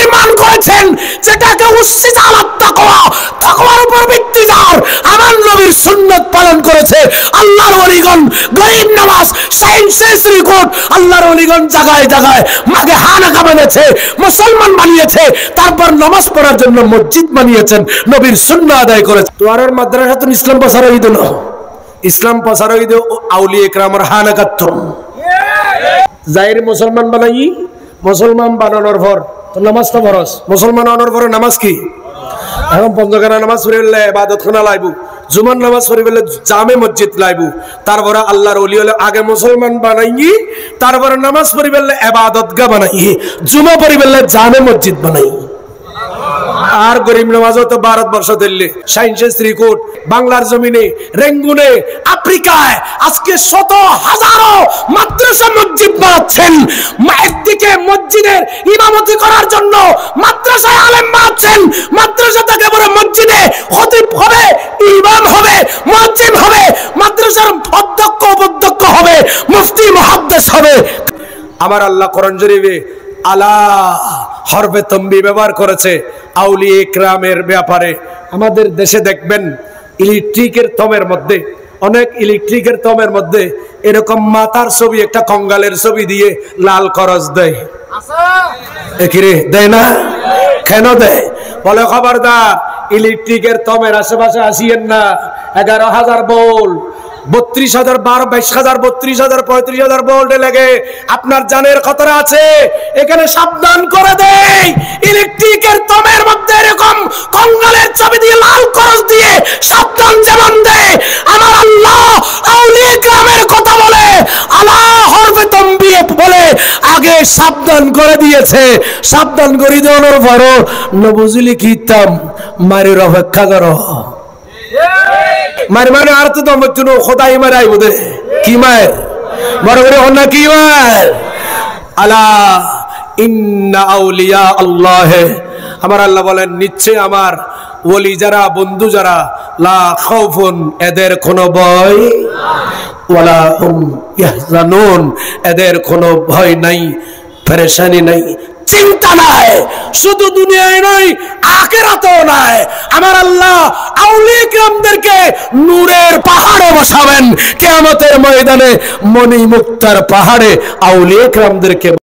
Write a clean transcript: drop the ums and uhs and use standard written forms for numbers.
নির্মাণ করেছেন, যেটাকে উসসিসা আলাত তাকওয়া, তাকওয়ার উপর ভিত্তি যার আমার নবীর সুন্নাত পালন করেছে। আল্লাহর ওলিগণ গরিব নামাজ, সায়েন্সেস রেকর্ড, আল্লাহর ওলিগণ জায়গায় জায়গায় মাগে হানাকা বানিয়েছে, মুসলমান বানিয়েছে, তারপর নামাজ পড়ার জন্য মসজিদ বানিয়েছেন, নবীর সুন্নাহ আদায় করেছে। তোয়ারের মাদ্রাসাতুল ইসলাম প্রচার হইদ না, ইসলাম প্রচার হইদ আউলিয়া ইকরামের হানাকাত। জাহির মুসলমান বানাই, মুসলমান বানানোর পর তো নামাজ তো ফরজ, মুসলমান হওয়ার পরে নামাজ কি? এখন পঞ্চখানা নামাজ পড়ে ফেললে ইবাদত খানা লাইবু, জুমার নামাজ পড়ে ফেললে জামে মসজিদ লাইবু, তারপরে আল্লাহর ওলি হলে আগে মুসলমান বানাই, তারপরে নামাজ পড়ে ফেললে ইবাদত গা বানাই, জুমা পড়ে ফেললে জামে মসজিদ বানাই। আর গরিব নামাজও তো ভারতবর্ষ দিল্লি সায়েন্সেস রেকর্ড, বাংলার জমিনে, রেঙ্গুনে, আফ্রিকায় আজকে শত হাজারো মাদ্রাসা মসজিদ বানাচ্ছেন। একদিকে মসজিদের ইমামতি করার জন্য মাদ্রাসায় আলেম বানাচ্ছেন, মাদ্রাসা থেকে বড় মসজিদে খতিব হবে, ইমাম হবে, মুয়াজ্জিন হবে, মাদ্রাসার অধ্যক্ষ উপাধ্যক্ষ হবে, মুফতি মুহাদ্দিস হবে। আমার আল্লাহ কোরআন শরীফে আলা হরফে তম্বি ব্যবহার করেছে আউলিয়া ইকরামের ব্যাপারে। আমাদের দেশে দেখবেন ইলেকট্রিকের থমের মধ্যে, অনেক ইলেকট্রিকের থমের মধ্যে এরকম মাথার ছবি, একটা কঙ্গালের ছবি দিয়ে লাল করজ দেয়। একিরে দেয় না? কেন দেয়? বলে খবরদার ইলেকট্রিকের থমের আশেপাশে আসিয়েন না। 11,000 ভোল্ট, 32,000, 22,000, 32,000, 35,000 ভোল্টে লেগে আপনার জানের খতরা আছে, এখানে সাবধান করে দেয়। ইলেকট্রিকের তমের মধ্যে এরকম কঙ্গালের ছবি দিয়ে লাল করজ দিয়ে সাবধান যেমন দেয়, আমার আল্লাহ আউলিয়া ইকরামের কথা বলে আলা হরফে তম্বি বলে আগে সাবধান করে দিয়েছে। সাবধান করে দেওয়ার পরও নবুজুলি কিতাম মারির অপেক্ষা করো। মার মানে আর তো দম চুনো খোদাই মারাই বোধে কি মায়ের বড় বড় হন না কি মার। আলা ইন্না আউলিয়া আল্লাহ, আমার আল্লাহ বলেন নিশ্চয় আমার ওলি যারা, বন্ধু যারা, লা খাউফুন, এদের কোনো ভয়, ওয়ালা হুম ইয়াহজানুন, এদের কোনো ভয় নাই, পেরেশানি নাই, চিন্তা নাই। শুধু দুনিয়ায় নয়, আখিরাতেও নাই। আমার আল্লাহ আউলিয়া ইকরামদেরকে নূরের পাহাড়ে বসাবেন, কিয়ামতের ময়দানে মণি মুক্তার পাহাড়ে আউলিয়া ইকরামদেরকে